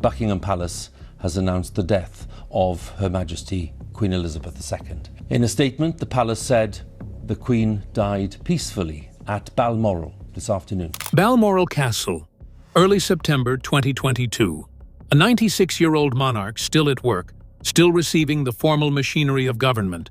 Buckingham Palace has announced the death of Her Majesty Queen Elizabeth II. In a statement, the palace said the Queen died peacefully at Balmoral this afternoon. Balmoral Castle, early September 2022. A 96-year-old monarch still at work, still receiving the formal machinery of government,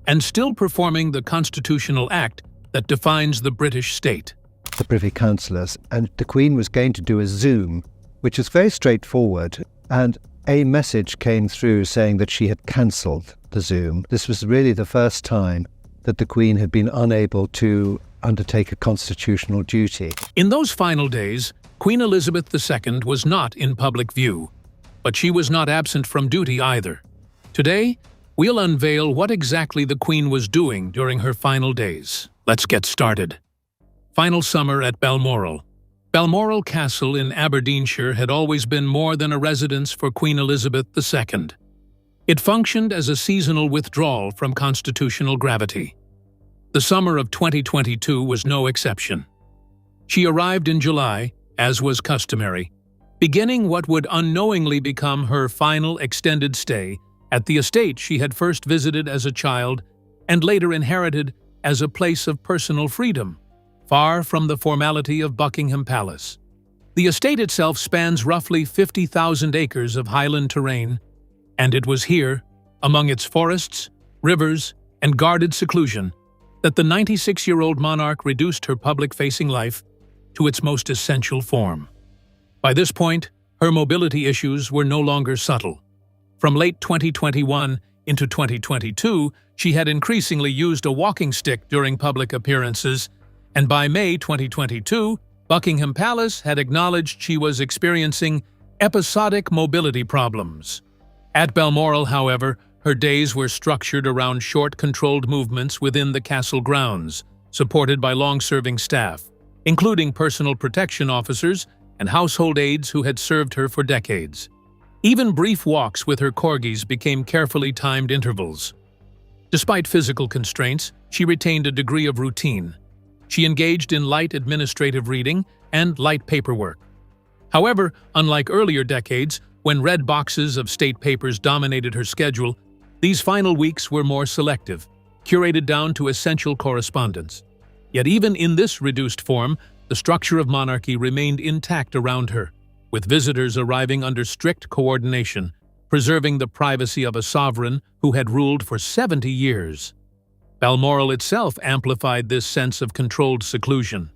and still performing the constitutional act that defines the British state. The Privy Councillors, and the Queen was going to do a Zoom, which is very straightforward, and a message came through saying that she had cancelled the Zoom. This was really the first time that the Queen had been unable to undertake a constitutional duty. In those final days, Queen Elizabeth II was not in public view, but she was not absent from duty either. Today, we'll unveil what exactly the Queen was doing during her final days. Let's get started. Final summer at Balmoral. Balmoral Castle in Aberdeenshire had always been more than a residence for Queen Elizabeth II. It functioned as a seasonal withdrawal from constitutional gravity. The summer of 2022 was no exception. She arrived in July, as was customary, beginning what would unknowingly become her final extended stay at the estate she had first visited as a child and later inherited as a place of personal freedom, far from the formality of Buckingham Palace. The estate itself spans roughly 50,000 acres of highland terrain, and it was here, among its forests, rivers, and guarded seclusion, that the 96-year-old monarch reduced her public-facing life to its most essential form. By this point, her mobility issues were no longer subtle. From late 2021 into 2022, she had increasingly used a walking stick during public appearances, and by May 2022, Buckingham Palace had acknowledged she was experiencing episodic mobility problems. At Balmoral, however, her days were structured around short, controlled movements within the castle grounds, supported by long-serving staff, including personal protection officers and household aides who had served her for decades. Even brief walks with her corgis became carefully timed intervals. Despite physical constraints, she retained a degree of routine. She engaged in light administrative reading and light paperwork. However, unlike earlier decades, when red boxes of state papers dominated her schedule, these final weeks were more selective, curated down to essential correspondence. Yet even in this reduced form, the structure of monarchy remained intact around her, with visitors arriving under strict coordination, preserving the privacy of a sovereign who had ruled for 70 years. Balmoral itself amplified this sense of controlled seclusion.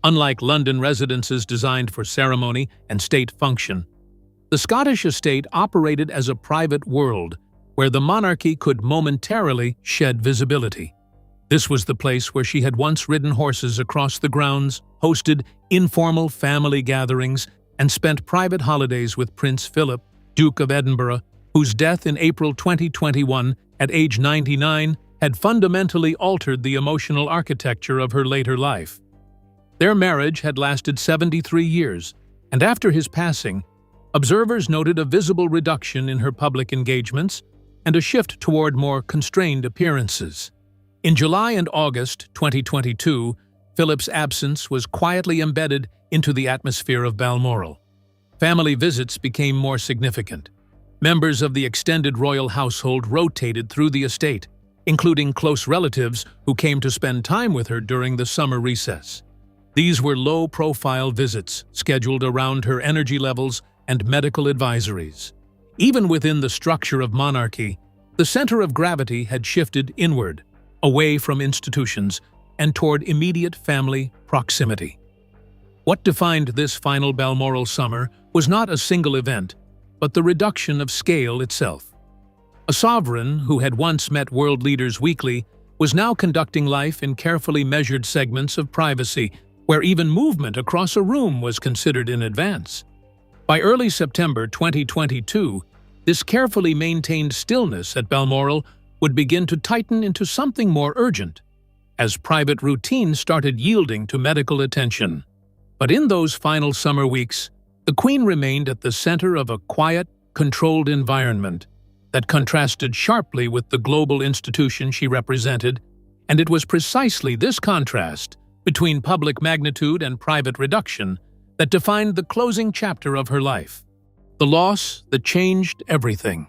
Unlike London residences designed for ceremony and state function, the Scottish estate operated as a private world where the monarchy could momentarily shed visibility. This was the place where she had once ridden horses across the grounds, hosted informal family gatherings, and spent private holidays with Prince Philip, Duke of Edinburgh, whose death in April 2021 at age 99 had fundamentally altered the emotional architecture of her later life. Their marriage had lasted 73 years, and after his passing, observers noted a visible reduction in her public engagements and a shift toward more constrained appearances. In July and August 2022, Philip's absence was quietly embedded into the atmosphere of Balmoral. Family visits became more significant. Members of the extended royal household rotated through the estate, including close relatives who came to spend time with her during the summer recess. These were low-profile visits scheduled around her energy levels and medical advisories. Even within the structure of monarchy, the center of gravity had shifted inward, away from institutions and toward immediate family proximity. What defined this final Balmoral summer was not a single event, but the reduction of scale itself. A sovereign who had once met world leaders weekly was now conducting life in carefully measured segments of privacy, where even movement across a room was considered in advance. By early September 2022, this carefully maintained stillness at Balmoral would begin to tighten into something more urgent, as private routine started yielding to medical attention. But in those final summer weeks, the Queen remained at the center of a quiet, controlled environment that contrasted sharply with the global institution she represented, and it was precisely this contrast between public magnitude and private reduction that defined the closing chapter of her life. The loss that changed everything.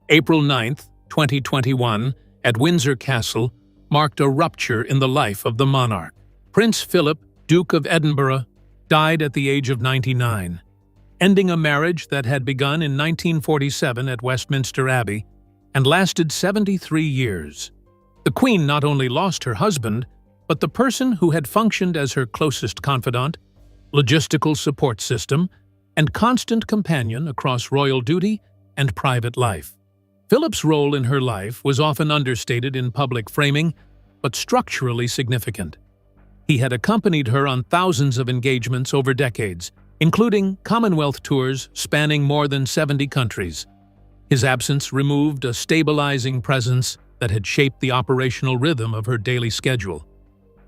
April 9, 2021, at Windsor Castle, marked a rupture in the life of the monarch. Prince Philip, Duke of Edinburgh, died at the age of 99, ending a marriage that had begun in 1947 at Westminster Abbey and lasted 73 years. The Queen not only lost her husband, but the person who had functioned as her closest confidant, logistical support system, and constant companion across royal duty and private life. Philip's role in her life was often understated in public framing, but structurally significant. He had accompanied her on thousands of engagements over decades, including Commonwealth tours spanning more than 70 countries. His absence removed a stabilizing presence that had shaped the operational rhythm of her daily schedule.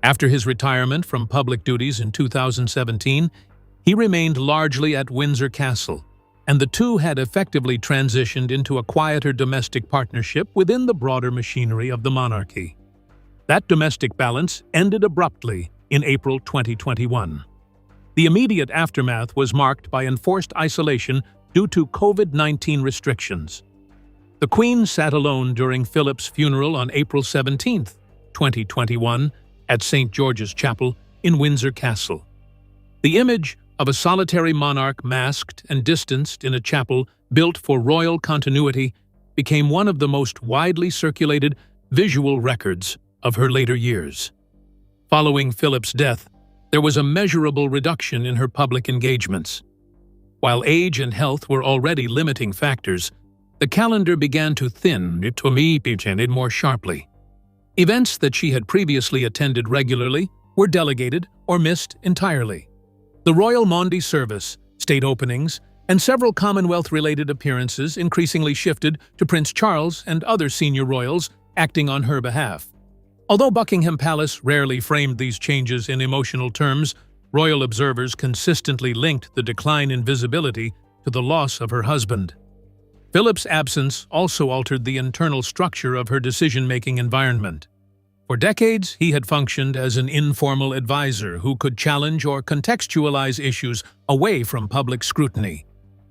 After his retirement from public duties in 2017, he remained largely at Windsor Castle, and the two had effectively transitioned into a quieter domestic partnership within the broader machinery of the monarchy. That domestic balance ended abruptly in April 2021. The immediate aftermath was marked by enforced isolation due to COVID-19 restrictions. The Queen sat alone during Philip's funeral on April 17, 2021, at St. George's Chapel in Windsor Castle. The image of a solitary monarch masked and distanced in a chapel built for royal continuity became one of the most widely circulated visual records of her later years. Following Philip's death, there was a measurable reduction in her public engagements. While age and health were already limiting factors, the calendar began to thin more sharply. Events that she had previously attended regularly were delegated or missed entirely. The Royal Maundy service, state openings, and several Commonwealth-related appearances increasingly shifted to Prince Charles and other senior royals acting on her behalf. Although Buckingham Palace rarely framed these changes in emotional terms, royal observers consistently linked the decline in visibility to the loss of her husband. Philip's absence also altered the internal structure of her decision-making environment. For decades, he had functioned as an informal advisor who could challenge or contextualize issues away from public scrutiny.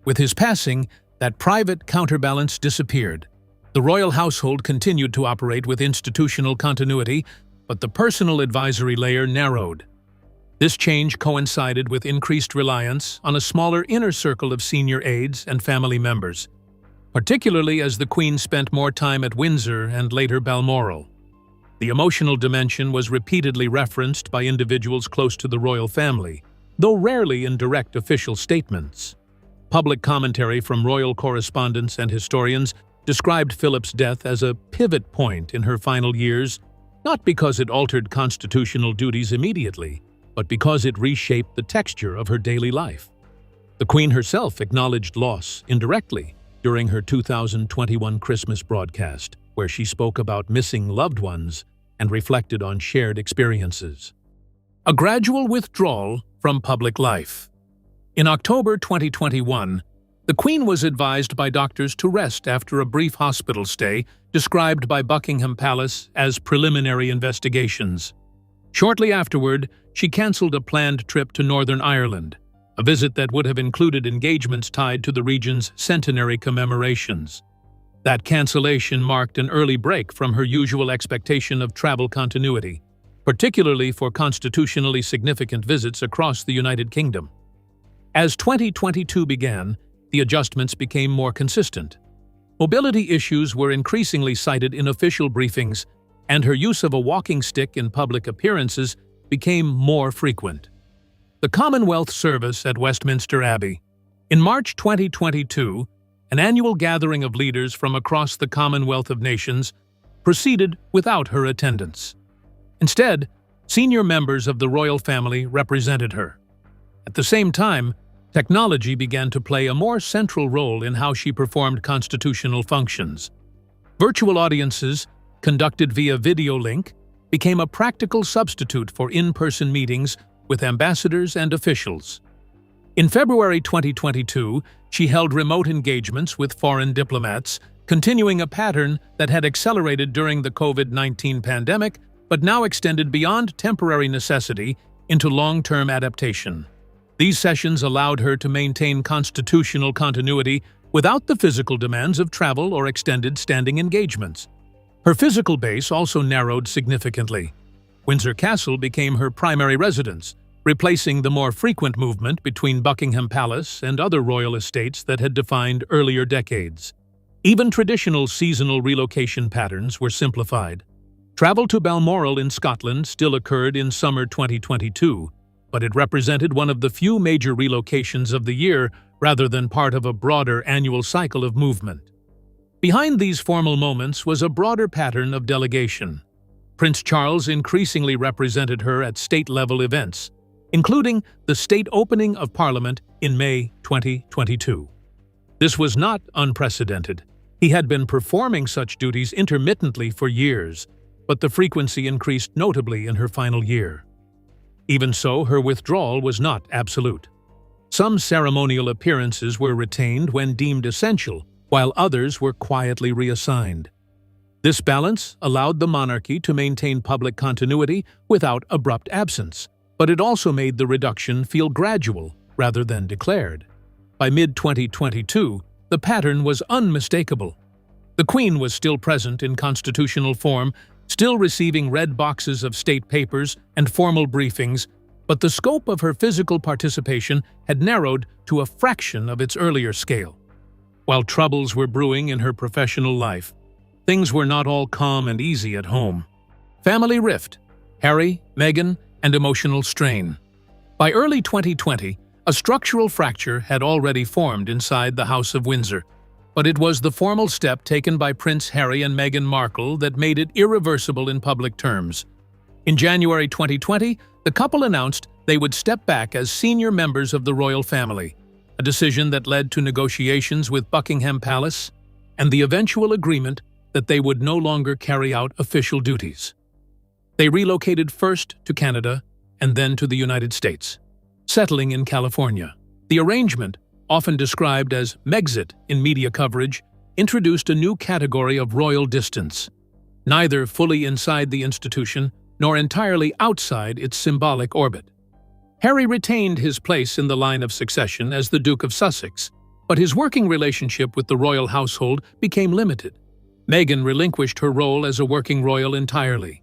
With his passing, that private counterbalance disappeared. The royal household continued to operate with institutional continuity, but the personal advisory layer narrowed. This change coincided with increased reliance on a smaller inner circle of senior aides and family members, particularly as the Queen spent more time at Windsor and later Balmoral. The emotional dimension was repeatedly referenced by individuals close to the royal family, though rarely in direct official statements. Public commentary from royal correspondents and historians described Philip's death as a pivot point in her final years, not because it altered constitutional duties immediately, but because it reshaped the texture of her daily life. The Queen herself acknowledged loss indirectly during her 2021 Christmas broadcast, where she spoke about missing loved ones and reflected on shared experiences. A gradual withdrawal from public life. In October 2021, the Queen was advised by doctors to rest after a brief hospital stay described by Buckingham Palace as preliminary investigations. Shortly afterward, she cancelled a planned trip to Northern Ireland, a visit that would have included engagements tied to the region's centenary commemorations. That cancellation marked an early break from her usual expectation of travel continuity, particularly for constitutionally significant visits across the United Kingdom. As 2022 began, the adjustments became more consistent. Mobility issues were increasingly cited in official briefings, and her use of a walking stick in public appearances became more frequent. The Commonwealth service at Westminster Abbey. In March 2022, an annual gathering of leaders from across the Commonwealth of Nations proceeded without her attendance. Instead, senior members of the royal family represented her. At the same time, technology began to play a more central role in how she performed constitutional functions. Virtual audiences, conducted via video link, became a practical substitute for in-person meetings with ambassadors and officials. In February 2022, she held remote engagements with foreign diplomats, continuing a pattern that had accelerated during the COVID-19 pandemic but now extended beyond temporary necessity into long-term adaptation. These sessions allowed her to maintain constitutional continuity without the physical demands of travel or extended standing engagements. Her physical base also narrowed significantly. Windsor Castle became her primary residence, replacing the more frequent movement between Buckingham Palace and other royal estates that had defined earlier decades. Even traditional seasonal relocation patterns were simplified. Travel to Balmoral in Scotland still occurred in summer 2022, but it represented one of the few major relocations of the year rather than part of a broader annual cycle of movement. Behind these formal moments was a broader pattern of delegation. Prince Charles increasingly represented her at state-level events, including the state opening of Parliament in May 2022. This was not unprecedented. He had been performing such duties intermittently for years, but the frequency increased notably in her final year. Even so, her withdrawal was not absolute. Some ceremonial appearances were retained when deemed essential, while others were quietly reassigned. This balance allowed the monarchy to maintain public continuity without abrupt absence, but it also made the reduction feel gradual rather than declared. By mid-2022, the pattern was unmistakable. The Queen was still present in constitutional form, still receiving red boxes of state papers and formal briefings, but the scope of her physical participation had narrowed to a fraction of its earlier scale. While troubles were brewing in her professional life, things were not all calm and easy at home. Family rift, Harry, Meghan, and emotional strain. By early 2020, a structural fracture had already formed inside the House of Windsor, but it was the formal step taken by Prince Harry and Meghan Markle that made it irreversible in public terms. In January 2020, the couple announced they would step back as senior members of the royal family, a decision that led to negotiations with Buckingham Palace and the eventual agreement that they would no longer carry out official duties. They relocated first to Canada and then to the United States, settling in California. The arrangement, often described as Megxit in media coverage, introduced a new category of royal distance, neither fully inside the institution nor entirely outside its symbolic orbit. Harry retained his place in the line of succession as the Duke of Sussex, but his working relationship with the royal household became limited. Meghan relinquished her role as a working royal entirely.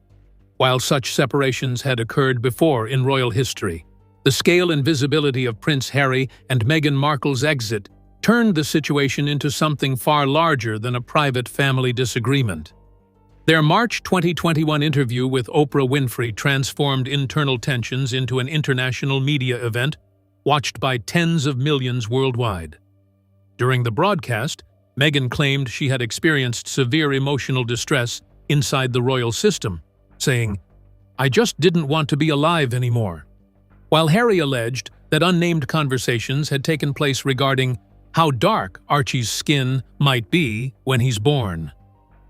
While such separations had occurred before in royal history, the scale and visibility of Prince Harry and Meghan Markle's exit turned the situation into something far larger than a private family disagreement. Their March 2021 interview with Oprah Winfrey transformed internal tensions into an international media event watched by tens of millions worldwide. During the broadcast, Meghan claimed she had experienced severe emotional distress inside the royal system, saying, "I just didn't want to be alive anymore," while Harry alleged that unnamed conversations had taken place regarding how dark Archie's skin might be when he's born.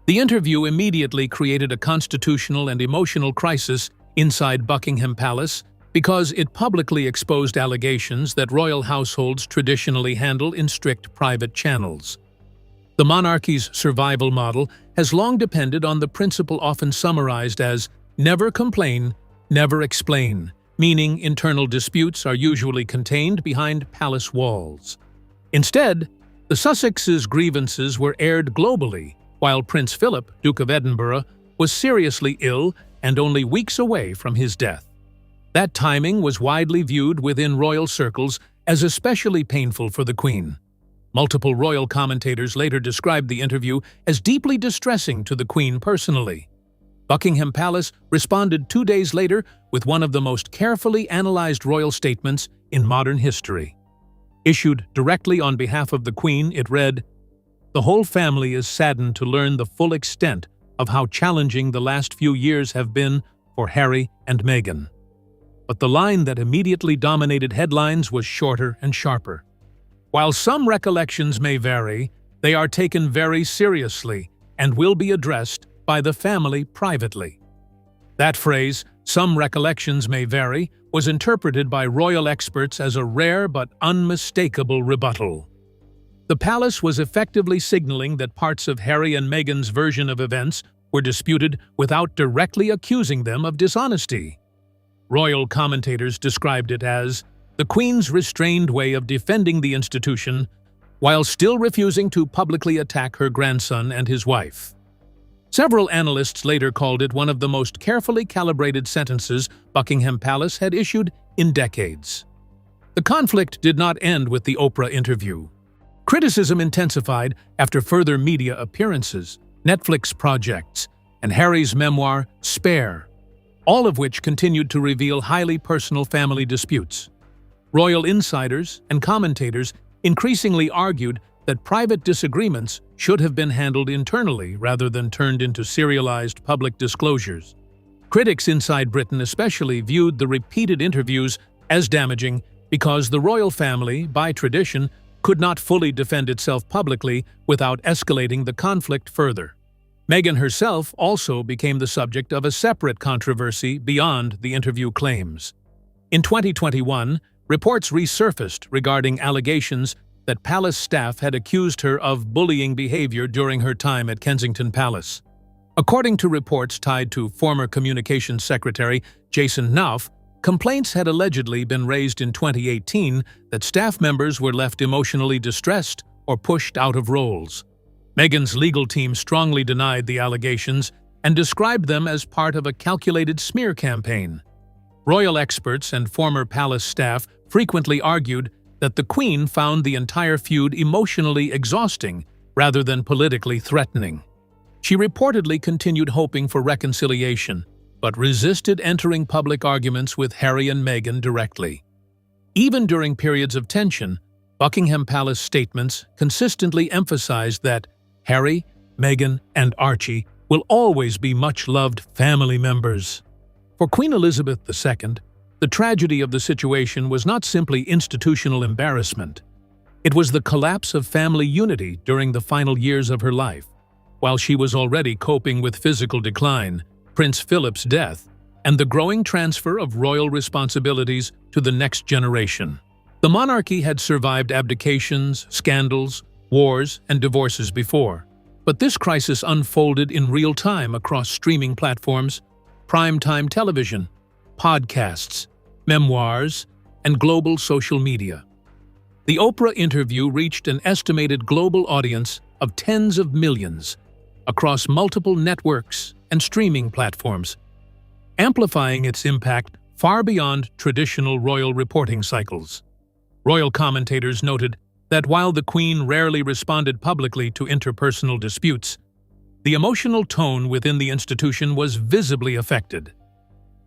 The interview immediately created a constitutional and emotional crisis inside Buckingham Palace because it publicly exposed allegations that royal households traditionally handle in strict private channels. The monarchy's survival model has long depended on the principle often summarized as never complain, never explain, meaning internal disputes are usually contained behind palace walls. Instead, the Sussexes' grievances were aired globally, while Prince Philip, Duke of Edinburgh, was seriously ill and only weeks away from his death. That timing was widely viewed within royal circles as especially painful for the Queen. Multiple royal commentators later described the interview as deeply distressing to the Queen personally. Buckingham Palace responded 2 days later with one of the most carefully analyzed royal statements in modern history. Issued directly on behalf of the Queen, it read, "The whole family is saddened to learn the full extent of how challenging the last few years have been for Harry and Meghan." But the line that immediately dominated headlines was shorter and sharper. "While some recollections may vary, they are taken very seriously and will be addressed by the family privately." That phrase, "some recollections may vary," was interpreted by royal experts as a rare but unmistakable rebuttal. The palace was effectively signaling that parts of Harry and Meghan's version of events were disputed without directly accusing them of dishonesty. Royal commentators described it as the Queen's restrained way of defending the institution while still refusing to publicly attack her grandson and his wife. Several analysts later called it one of the most carefully calibrated sentences Buckingham Palace had issued in decades. The conflict did not end with the Oprah interview. Criticism intensified after further media appearances, Netflix projects, and Harry's memoir, Spare, all of which continued to reveal highly personal family disputes. Royal insiders and commentators increasingly argued that private disagreements should have been handled internally rather than turned into serialized public disclosures. Critics inside Britain especially viewed the repeated interviews as damaging because the royal family, by tradition, could not fully defend itself publicly without escalating the conflict further. Meghan herself also became the subject of a separate controversy beyond the interview claims. In 2021, reports resurfaced regarding allegations that palace staff had accused her of bullying behavior during her time at Kensington Palace. According to reports tied to former Communications Secretary Jason Knauf, complaints had allegedly been raised in 2018 that staff members were left emotionally distressed or pushed out of roles. Meghan's legal team strongly denied the allegations and described them as part of a calculated smear campaign. Royal experts and former palace staff frequently argued that the Queen found the entire feud emotionally exhausting rather than politically threatening. She reportedly continued hoping for reconciliation, but resisted entering public arguments with Harry and Meghan directly. Even during periods of tension, Buckingham Palace statements consistently emphasized that Harry, Meghan, and Archie will always be much-loved family members. For Queen Elizabeth II, the tragedy of the situation was not simply institutional embarrassment. It was the collapse of family unity during the final years of her life. While she was already coping with physical decline, Prince Philip's death, and the growing transfer of royal responsibilities to the next generation. The monarchy had survived abdications, scandals, wars, and divorces before, but this crisis unfolded in real time across streaming platforms, primetime television, podcasts, memoirs, and global social media. The Oprah interview reached an estimated global audience of tens of millions across multiple networks and streaming platforms, amplifying its impact far beyond traditional royal reporting cycles. Royal commentators noted that while the Queen rarely responded publicly to interpersonal disputes, the emotional tone within the institution was visibly affected.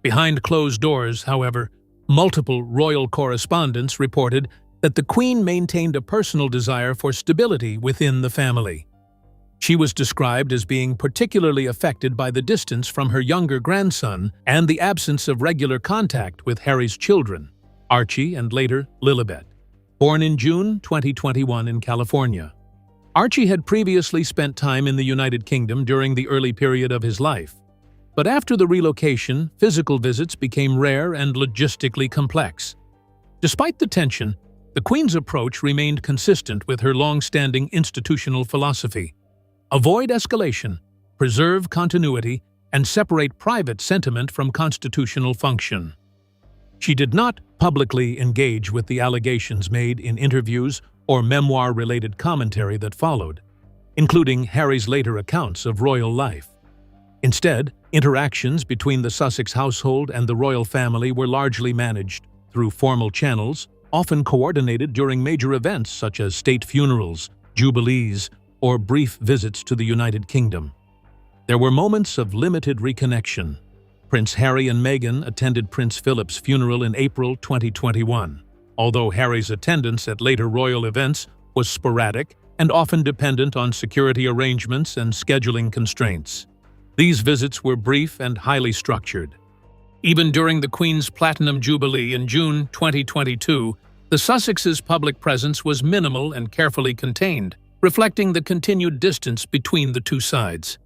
Behind closed doors, however, multiple royal correspondents reported that the Queen maintained a personal desire for stability within the family. She was described as being particularly affected by the distance from her younger grandson and the absence of regular contact with Harry's children, Archie and later Lilibet, born in June 2021 in California. Archie had previously spent time in the United Kingdom during the early period of his life. But after the relocation, physical visits became rare and logistically complex. Despite the tension, the Queen's approach remained consistent with her long-standing institutional philosophy: avoid escalation, preserve continuity, and separate private sentiment from constitutional function. She did not publicly engage with the allegations made in interviews or memoir-related commentary that followed, including Harry's later accounts of royal life. Instead, interactions between the Sussex household and the royal family were largely managed through formal channels, often coordinated during major events such as state funerals, jubilees, or brief visits to the United Kingdom. There were moments of limited reconnection. Prince Harry and Meghan attended Prince Philip's funeral in April 2021, although Harry's attendance at later royal events was sporadic and often dependent on security arrangements and scheduling constraints. These visits were brief and highly structured. Even during the Queen's Platinum Jubilee in June 2022, the Sussexes' public presence was minimal and carefully contained, reflecting the continued distance between the two sides.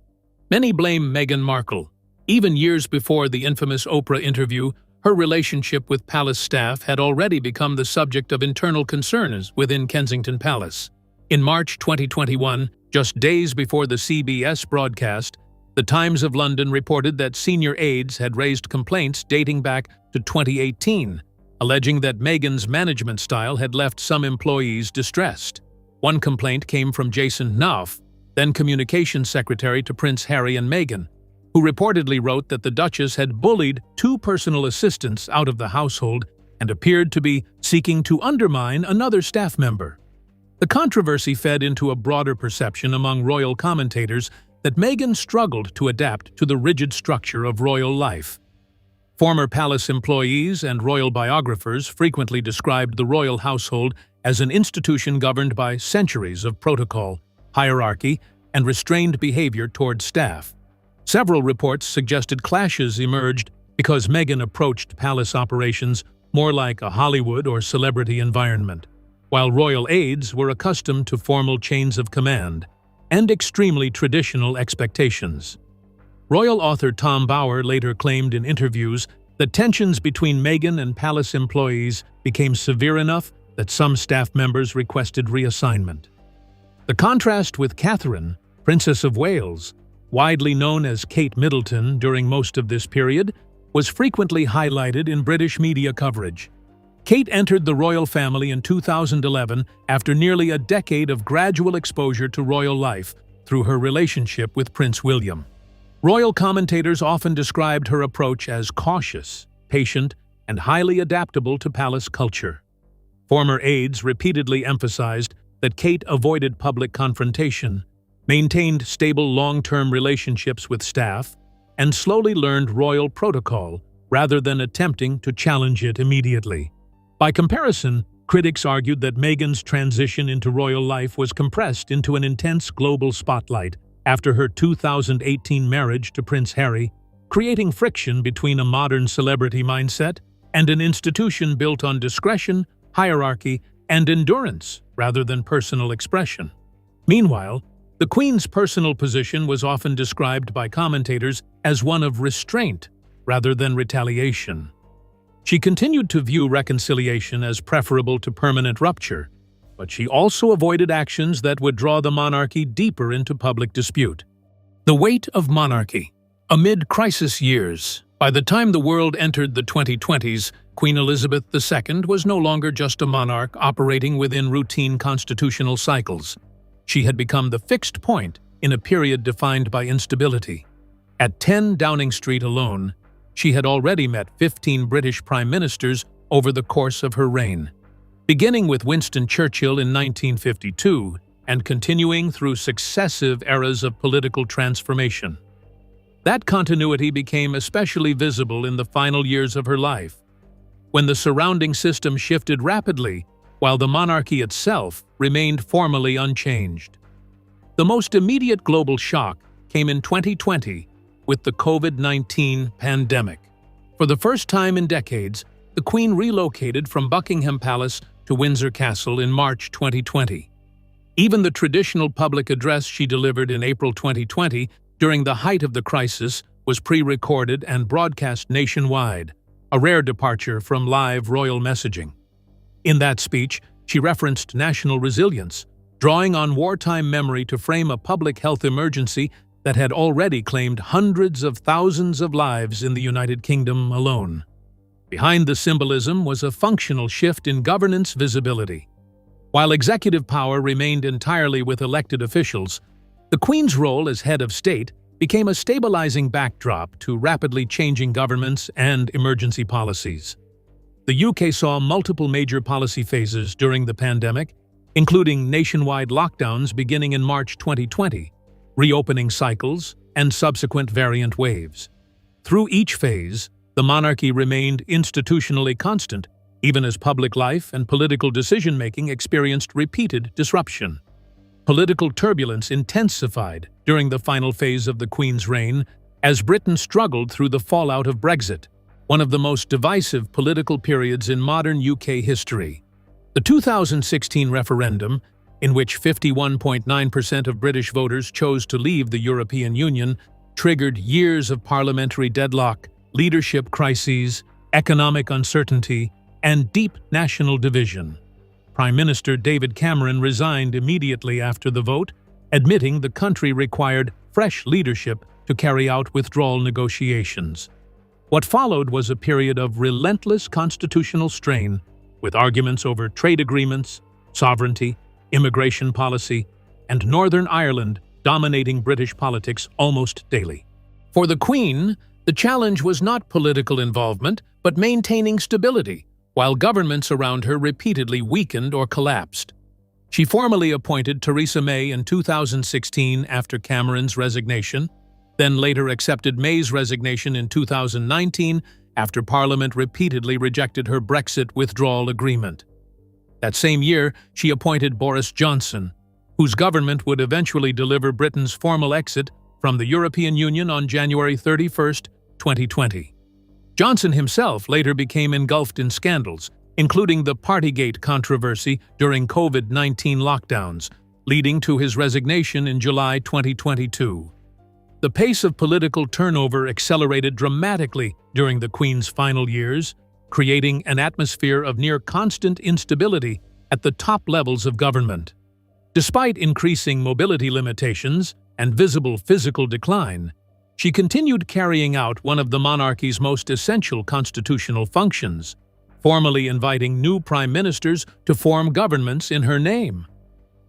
Many blame Meghan Markle. Even years before the infamous Oprah interview, her relationship with palace staff had already become the subject of internal concerns within Kensington Palace. In March 2021, just days before the CBS broadcast, the Times of London reported that senior aides had raised complaints dating back to 2018, alleging that Meghan's management style had left some employees distressed. One complaint came from Jason Knauf, then communications secretary to Prince Harry and Meghan, who reportedly wrote that the Duchess had bullied two personal assistants out of the household and appeared to be seeking to undermine another staff member. The controversy fed into a broader perception among royal commentators that Meghan struggled to adapt to the rigid structure of royal life. Former palace employees and royal biographers frequently described the royal household as an institution governed by centuries of protocol, hierarchy, and restrained behavior toward staff. Several reports suggested clashes emerged because Meghan approached palace operations more like a Hollywood or celebrity environment, while royal aides were accustomed to formal chains of command and extremely traditional expectations. Royal author Tom Bower later claimed in interviews that tensions between Meghan and palace employees became severe enough that some staff members requested reassignment. The contrast with Catherine, Princess of Wales, widely known as Kate Middleton during most of this period, was frequently highlighted in British media coverage. Kate entered the royal family in 2011 after nearly a decade of gradual exposure to royal life through her relationship with Prince William. Royal commentators often described her approach as cautious, patient, and highly adaptable to palace culture. Former aides repeatedly emphasized that Kate avoided public confrontation, maintained stable long-term relationships with staff, and slowly learned royal protocol rather than attempting to challenge it immediately. By comparison, critics argued that Meghan's transition into royal life was compressed into an intense global spotlight after her 2018 marriage to Prince Harry, creating friction between a modern celebrity mindset and an institution built on discretion, hierarchy, and endurance rather than personal expression. Meanwhile, the Queen's personal position was often described by commentators as one of restraint rather than retaliation. She continued to view reconciliation as preferable to permanent rupture, but she also avoided actions that would draw the monarchy deeper into public dispute. The weight of monarchy. Amid crisis years, by the time the world entered the 2020s, Queen Elizabeth II was no longer just a monarch operating within routine constitutional cycles. She had become the fixed point in a period defined by instability. At 10 Downing Street alone, she had already met 15 British prime ministers over the course of her reign, beginning with Winston Churchill in 1952 and continuing through successive eras of political transformation. That continuity became especially visible in the final years of her life, when the surrounding system shifted rapidly while the monarchy itself remained formally unchanged. The most immediate global shock came in 2020 with the COVID-19 pandemic. For the first time in decades, the Queen relocated from Buckingham Palace to Windsor Castle in March 2020. Even the traditional public address she delivered in April 2020 during the height of the crisis was pre-recorded and broadcast nationwide, a rare departure from live royal messaging. In that speech, she referenced national resilience, drawing on wartime memory to frame a public health emergency that had already claimed hundreds of thousands of lives in the United Kingdom alone. Behind the symbolism was a functional shift in governance visibility. While executive power remained entirely with elected officials, the Queen's role as head of state became a stabilizing backdrop to rapidly changing governments and emergency policies. The UK saw multiple major policy phases during the pandemic, including nationwide lockdowns beginning in March 2020, reopening cycles, and subsequent variant waves. Through each phase, the monarchy remained institutionally constant, even as public life and political decision-making experienced repeated disruption. Political turbulence intensified during the final phase of the Queen's reign as Britain struggled through the fallout of Brexit, one of the most divisive political periods in modern UK history. The 2016 referendum, in which 51.9% of British voters chose to leave the European Union, triggered years of parliamentary deadlock, leadership crises, economic uncertainty, and deep national division. Prime Minister David Cameron resigned immediately after the vote, admitting the country required fresh leadership to carry out withdrawal negotiations. What followed was a period of relentless constitutional strain, with arguments over trade agreements, sovereignty, immigration policy, and Northern Ireland dominating British politics almost daily. For the Queen, the challenge was not political involvement, but maintaining stability, while governments around her repeatedly weakened or collapsed. She formally appointed Theresa May in 2016 after Cameron's resignation, then later accepted May's resignation in 2019 after Parliament repeatedly rejected her Brexit withdrawal agreement. That same year, she appointed Boris Johnson, whose government would eventually deliver Britain's formal exit from the European Union on January 31, 2020. Johnson himself later became engulfed in scandals, including the Partygate controversy during COVID-19 lockdowns, leading to his resignation in July 2022. The pace of political turnover accelerated dramatically during the Queen's final years, creating an atmosphere of near-constant instability at the top levels of government. Despite increasing mobility limitations and visible physical decline, she continued carrying out one of the monarchy's most essential constitutional functions, formally inviting new prime ministers to form governments in her name.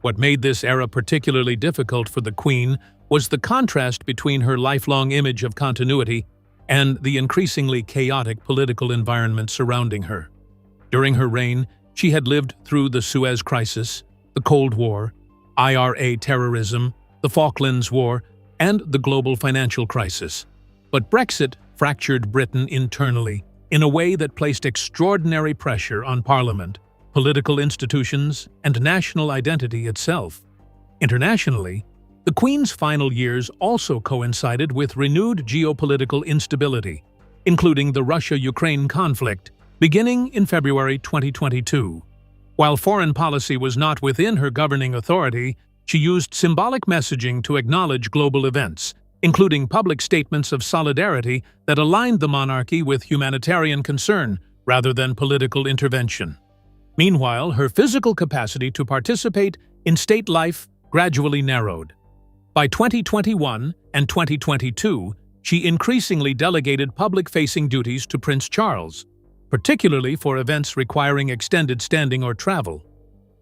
What made this era particularly difficult for the Queen was the contrast between her lifelong image of continuity and the increasingly chaotic political environment surrounding her. During her reign, she had lived through the Suez Crisis, the Cold War, IRA terrorism, the Falklands War, and the global financial crisis. But Brexit fractured Britain internally in a way that placed extraordinary pressure on Parliament, political institutions, and national identity itself. Internationally, the Queen's final years also coincided with renewed geopolitical instability, including the Russia-Ukraine conflict, beginning in February 2022. While foreign policy was not within her governing authority, she used symbolic messaging to acknowledge global events, including public statements of solidarity that aligned the monarchy with humanitarian concern rather than political intervention. Meanwhile, her physical capacity to participate in state life gradually narrowed. By 2021 and 2022, she increasingly delegated public-facing duties to Prince Charles, particularly for events requiring extended standing or travel.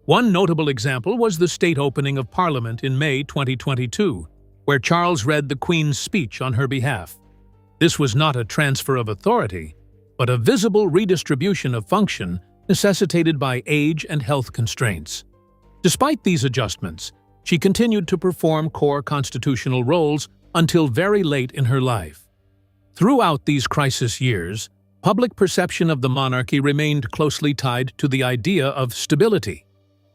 One notable example was the state opening of Parliament in May 2022, where Charles read the Queen's speech on her behalf. This was not a transfer of authority, but a visible redistribution of function necessitated by age and health constraints. Despite these adjustments, she continued to perform core constitutional roles until very late in her life. Throughout these crisis years, public perception of the monarchy remained closely tied to the idea of stability.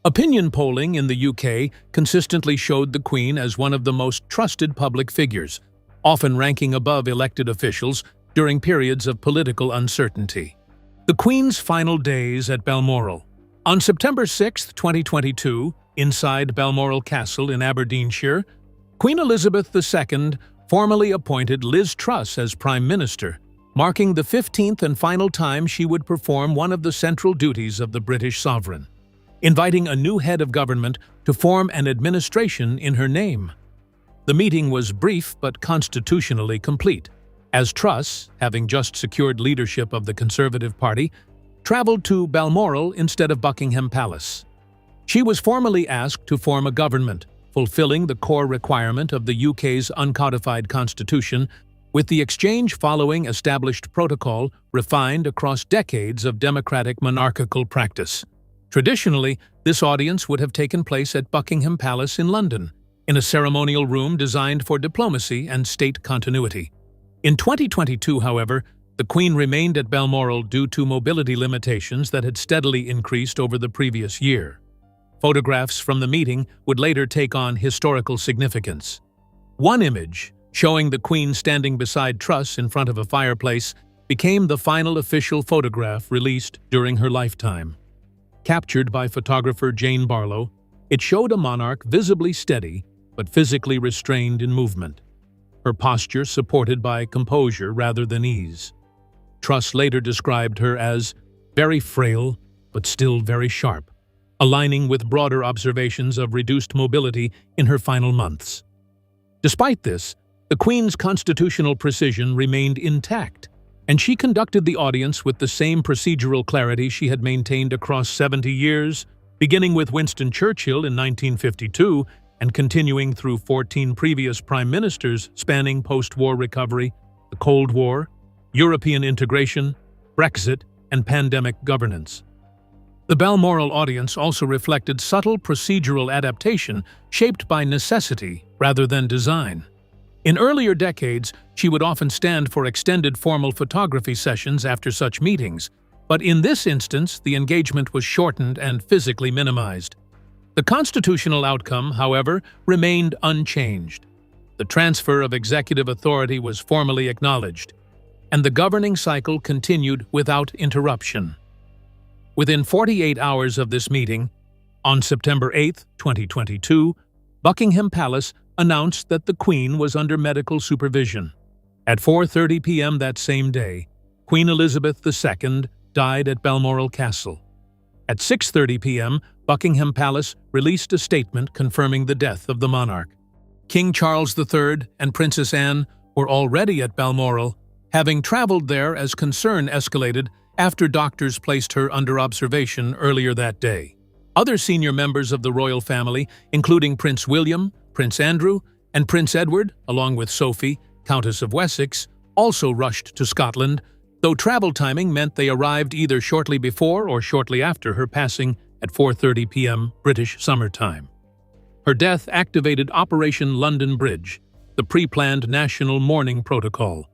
Opinion polling in the UK consistently showed the Queen as one of the most trusted public figures, often ranking above elected officials during periods of political uncertainty. The Queen's final days at Balmoral. On September 6, 2022, inside Balmoral Castle in Aberdeenshire, Queen Elizabeth II formally appointed Liz Truss as Prime Minister, marking the 15th and final time she would perform one of the central duties of the British sovereign, inviting a new head of government to form an administration in her name. The meeting was brief but constitutionally complete, as Truss, having just secured leadership of the Conservative Party, travelled to Balmoral instead of Buckingham Palace. She was formally asked to form a government, fulfilling the core requirement of the UK's uncodified constitution, with the exchange following established protocol refined across decades of democratic monarchical practice. Traditionally, this audience would have taken place at Buckingham Palace in London, in a ceremonial room designed for diplomacy and state continuity. In 2022, however, the Queen remained at Balmoral due to mobility limitations that had steadily increased over the previous year. Photographs from the meeting would later take on historical significance. One image, showing the Queen standing beside Truss in front of a fireplace, became the final official photograph released during her lifetime. Captured by photographer Jane Barlow, it showed a monarch visibly steady but physically restrained in movement, her posture supported by composure rather than ease. Truss later described her as very frail but still very sharp, aligning with broader observations of reduced mobility in her final months. Despite this, the Queen's constitutional precision remained intact, And she conducted the audience with the same procedural clarity she had maintained across 70 years, beginning with Winston Churchill in 1952 and continuing through 14 previous prime ministers spanning post-war recovery, the Cold War, European integration, Brexit, and pandemic governance. The Balmoral audience also reflected subtle procedural adaptation shaped by necessity rather than design. In earlier decades, she would often stand for extended formal photography sessions after such meetings, but in this instance, the engagement was shortened and physically minimized. The constitutional outcome, however, remained unchanged. The transfer of executive authority was formally acknowledged, and the governing cycle continued without interruption. Within 48 hours of this meeting, on September 8, 2022, Buckingham Palace announced that the Queen was under medical supervision. At 4:30 p.m. that same day, Queen Elizabeth II died at Balmoral Castle. At 6:30 p.m., Buckingham Palace released a statement confirming the death of the monarch. King Charles III and Princess Anne were already at Balmoral, having traveled there as concern escalated after doctors placed her under observation earlier that day. Other senior members of the royal family, including Prince William, Prince Andrew, and Prince Edward, along with Sophie, Countess of Wessex, also rushed to Scotland, though travel timing meant they arrived either shortly before or shortly after her passing at 4:30 p.m. British Summer Time. Her death activated Operation London Bridge, the pre-planned national mourning protocol.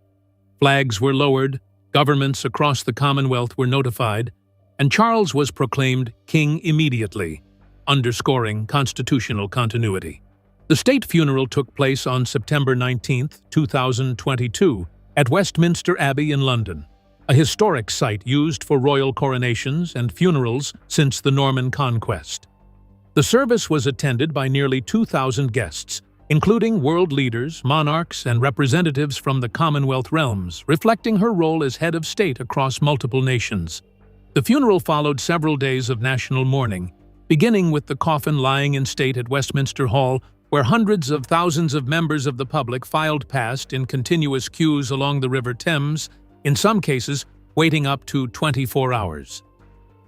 Flags were lowered, governments across the Commonwealth were notified, and Charles was proclaimed king immediately, underscoring constitutional continuity. The state funeral took place on September 19, 2022, at Westminster Abbey in London, a historic site used for royal coronations and funerals since the Norman conquest. The service was attended by nearly 2,000 guests, including world leaders, monarchs, and representatives from the Commonwealth realms, reflecting her role as head of state across multiple nations. The funeral followed several days of national mourning, beginning with the coffin lying in state at Westminster Hall, where hundreds of thousands of members of the public filed past in continuous queues along the River Thames, in some cases waiting up to 24 hours.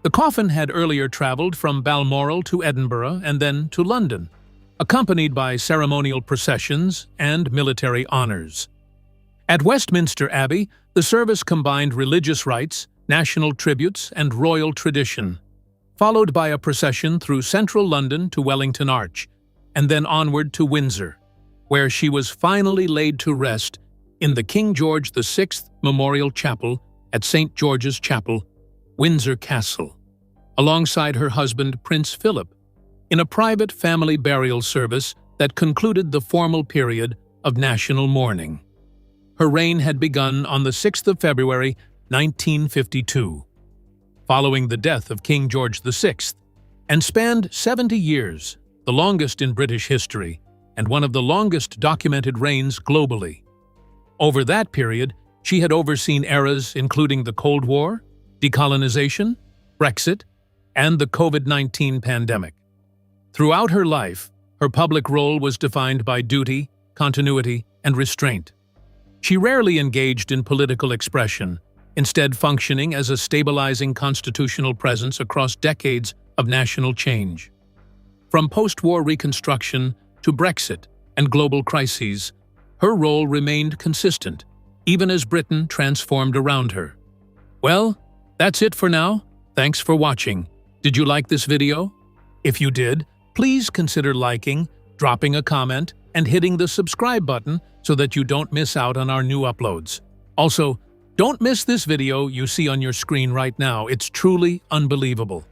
The coffin had earlier traveled from Balmoral to Edinburgh and then to London, accompanied by ceremonial processions and military honors. At Westminster Abbey, the service combined religious rites, national tributes, and royal tradition, followed by a procession through central London to Wellington Arch, and then onward to Windsor, where she was finally laid to rest in the King George VI Memorial Chapel at St. George's Chapel, Windsor Castle, alongside her husband Prince Philip, in a private family burial service that concluded the formal period of national mourning. Her reign had begun on the 6th of February, 1952, following the death of King George VI, and spanned 70 years, the longest in British history, and one of the longest documented reigns globally. Over that period, she had overseen eras including the Cold War, decolonization, Brexit, and the COVID-19 pandemic. Throughout her life, her public role was defined by duty, continuity, and restraint. She rarely engaged in political expression, instead functioning as a stabilizing constitutional presence across decades of national change. From post-war reconstruction to Brexit and global crises, her role remained consistent, even as Britain transformed around her. Well, that's it for now. Thanks for watching. Did you like this video? If you did, please consider liking, dropping a comment, and hitting the subscribe button so that you don't miss out on our new uploads. Also, don't miss this video you see on your screen right now. It's truly unbelievable.